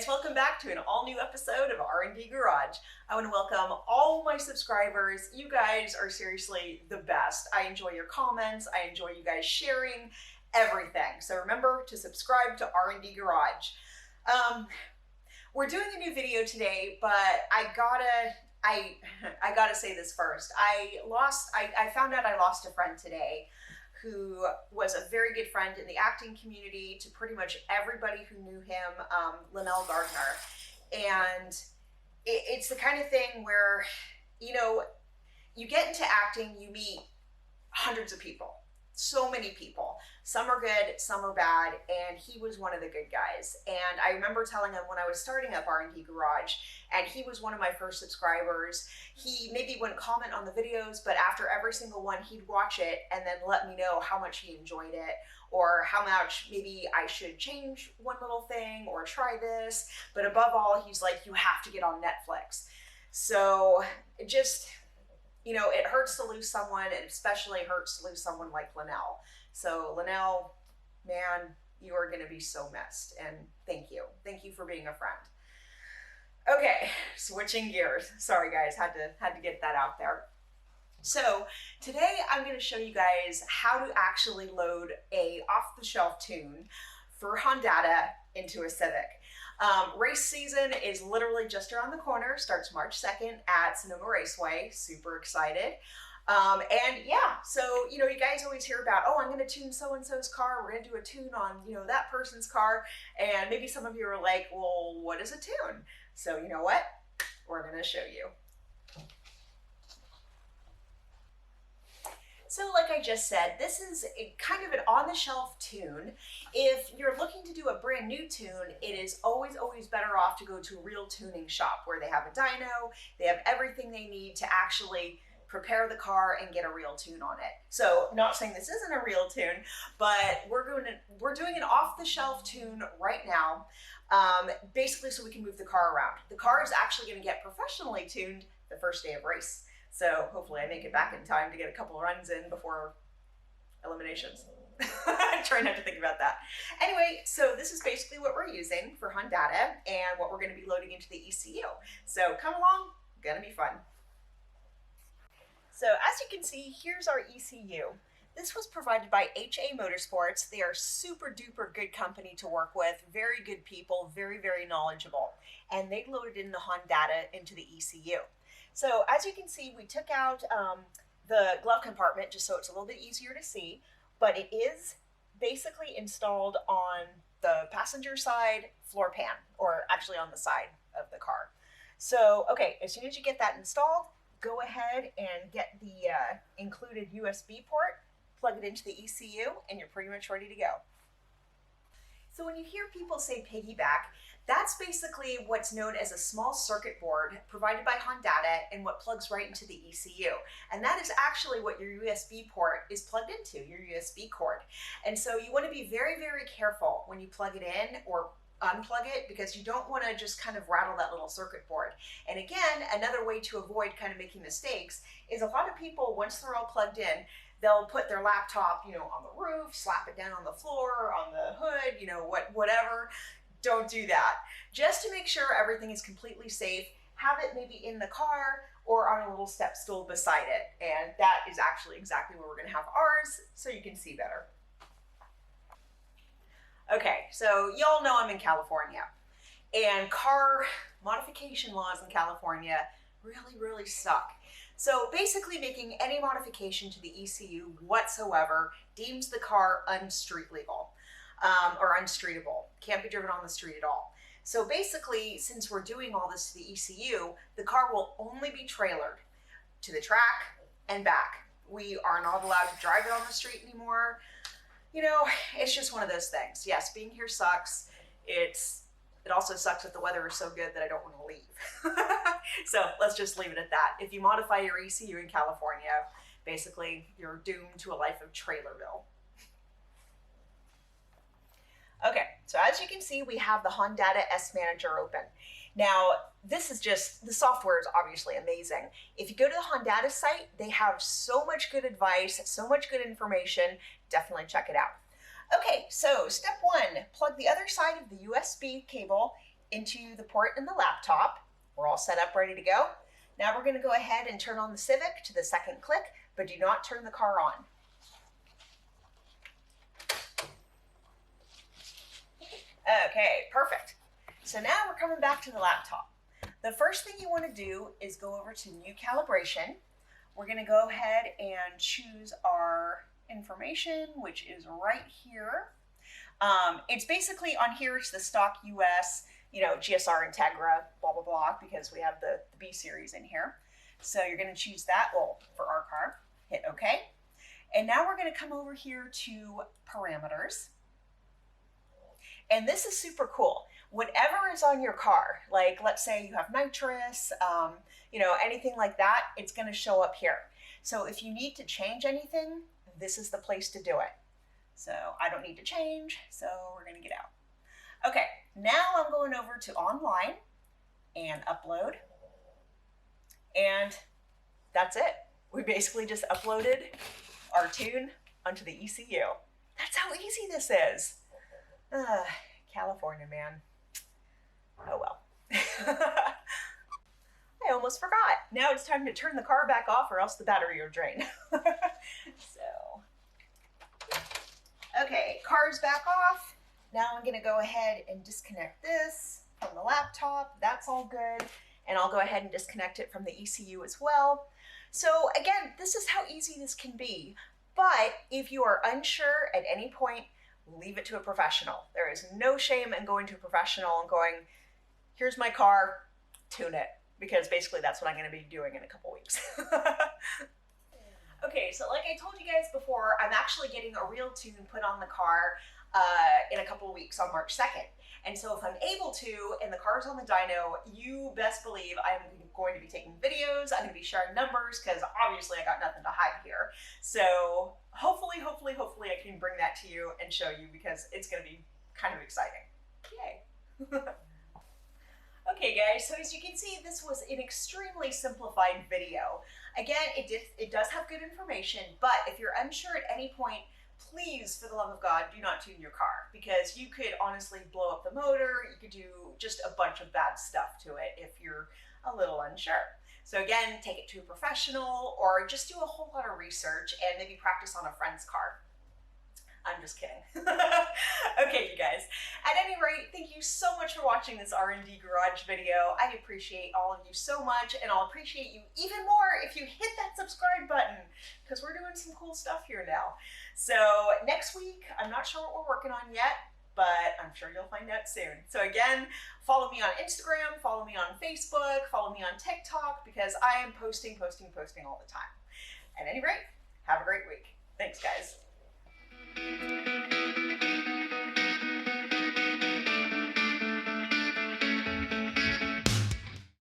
guys, welcome back to an all-new episode of R&D Garage. I want to welcome all my subscribers. You guys are seriously the best. I enjoy your comments. I enjoy you guys sharing everything. So remember to subscribe to R&D Garage. We're doing a new video today, but I gotta say this first. I found out I lost a friend today who was a very good friend in the acting community to pretty much everybody who knew him, Linnell Gardner. And it's the kind of thing where, you know, you get into acting, you meet hundreds of people, so many people. Some are good, some are bad, and he was one of the good guys. And I remember telling him when I was starting up R&D Garage, and he was one of my first subscribers, he maybe wouldn't comment on the videos, but after every single one, he'd watch it and then let me know how much he enjoyed it, or how much maybe I should change one little thing or try this. But above all, he's like, you have to get on Netflix. So it just, you know, it hurts to lose someone, and especially hurts to lose someone like Linnell. So Linnell, man, you are going to be so missed, and thank you. Thank you for being a friend. Okay, switching gears. Sorry guys, had to get that out there. So today I'm going to show you guys how to actually load a off-the-shelf tune for Hondata into a Civic. Race season is literally just around the corner, starts March 2nd at Sonoma Raceway. Super excited. And yeah, so, you know, you guys always hear about, oh, I'm going to tune so-and-so's car. We're going to do a tune on, you know, that person's car. And maybe some of you are like, well, what is a tune? So you know what? We're going to show you. So like I just said, this is kind of an on-the-shelf tune. If you're looking to do a brand new tune, it is always better off to go to a real tuning shop where they have a dyno, they have everything they need to actually prepare the car and get a real tune on it. So not saying this isn't a real tune, but we're doing an off-the-shelf tune right now, basically so we can move the car around. The car is actually going to get professionally tuned the first day of race. So hopefully I make it back in time to get a couple runs in before eliminations. Try not to think about that. Anyway, so this is basically what we're using for Hondata and what we're going to be loading into the ECU. So come along, gonna be fun. So as you can see, here's our ECU. This was provided by HA Motorsports. They are super duper good company to work with, very good people, very knowledgeable. And they loaded in the Hondata into the ECU. So as you can see, we took out the glove compartment just so it's a little bit easier to see, but it is basically installed on the passenger side floor pan, or actually on the side of the car. So, okay, as soon as you get that installed, go ahead and get the included USB port, plug it into the ECU, and you're pretty much ready to go. So when you hear people say piggyback, that's basically what's known as a small circuit board provided by Hondata and what plugs right into the ECU. And that is actually what your USB port is plugged into, your USB cord. And so you want to be very careful when you plug it in or unplug it, because you don't want to just kind of rattle that little circuit board. And again, another way to avoid kind of making mistakes is a lot of people, once they're all plugged in, they'll put their laptop, you know, on the roof, slap it down on the floor, on the hood, you know, whatever. Don't do that. Just to make sure everything is completely safe, have it maybe in the car or on a little step stool beside it. And that is actually exactly where we're going to have ours, so you can see better. Okay, so y'all know I'm in California, and car modification laws in California really suck. So basically making any modification to the ECU whatsoever deems the car unstreet legal, or unstreetable. Can't be driven on the street at all. So basically, since we're doing all this to the ECU, the car will only be trailered to the track and back. We are not allowed to drive it on the street anymore. You know, it's just one of those things. Yes, being here sucks. It also sucks that the weather is so good that I don't want to leave. So let's just leave it at that. If you modify your ECU in California, basically you're doomed to a life of Trailerville. Okay, so as you can see, we have the Hondata S Manager open. Now, this is just, the software is obviously amazing. If you go to the Hondata site, they have so much good advice, so much good information. Definitely check it out. Okay, so step one, plug the other side of the USB cable into the port in the laptop. We're all set up, ready to go. Now we're going to go ahead and turn on the Civic to the second click, but do not turn the car on. Okay, perfect. So now we're coming back to the laptop. The first thing you want to do is go over to new calibration. We're going to go ahead and choose our information, which is right here. It's basically on here, it's the stock US, GSR Integra, blah, blah, blah, because we have the B series in here. So you're going to choose that, well, for our car, hit OK. And now we're going to come over here to parameters. And this is super cool. Whatever is on your car, like let's say you have nitrous, anything like that, it's going to show up here. So if you need to change anything, this is the place to do it. So I don't need to change, so we're going to get out. Okay, now I'm going over to online and upload. And that's it. We basically just uploaded our tune onto the ECU. That's how easy this is. California, man. Oh well. I almost forgot. Now it's time to turn the car back off or else the battery will drain. Okay, car's back off. Now I'm going to go ahead and disconnect this from the laptop. That's all good. And I'll go ahead and disconnect it from the ECU as well. So again, this is how easy this can be. But if you are unsure at any point, leave it to a professional. There is no shame in going to a professional and going, here's my car, tune it. Because basically that's what I'm going to be doing in a couple weeks. Okay, so like I told you guys before, I'm actually getting a real tune put on the car in a couple weeks on March 2nd. And so if I'm able to, and the car's on the dyno, you best believe I'm going to be taking videos, I'm going to be sharing numbers, because obviously I got nothing to hide here. So hopefully I can bring that to you and show you, because it's going to be kind of exciting. Yay. Okay guys, so as you can see, this was an extremely simplified video. Again, it does have good information, but if you're unsure at any point, please, for the love of God, do not tune your car, because you could honestly blow up the motor. You could do just a bunch of bad stuff to it if you're a little unsure. So again, take it to a professional or just do a whole lot of research and maybe practice on a friend's car. I'm just kidding. Okay, you guys. At any rate, thank you so much for watching this R&D Garage video. I appreciate all of you so much, and I'll appreciate you even more if you hit that subscribe button, because we're doing some cool stuff here now. So next week, I'm not sure what we're working on yet, but I'm sure you'll find out soon. So again, follow me on Instagram, follow me on Facebook, follow me on TikTok, because I am posting all the time. At any rate, have a great week. Thanks, guys.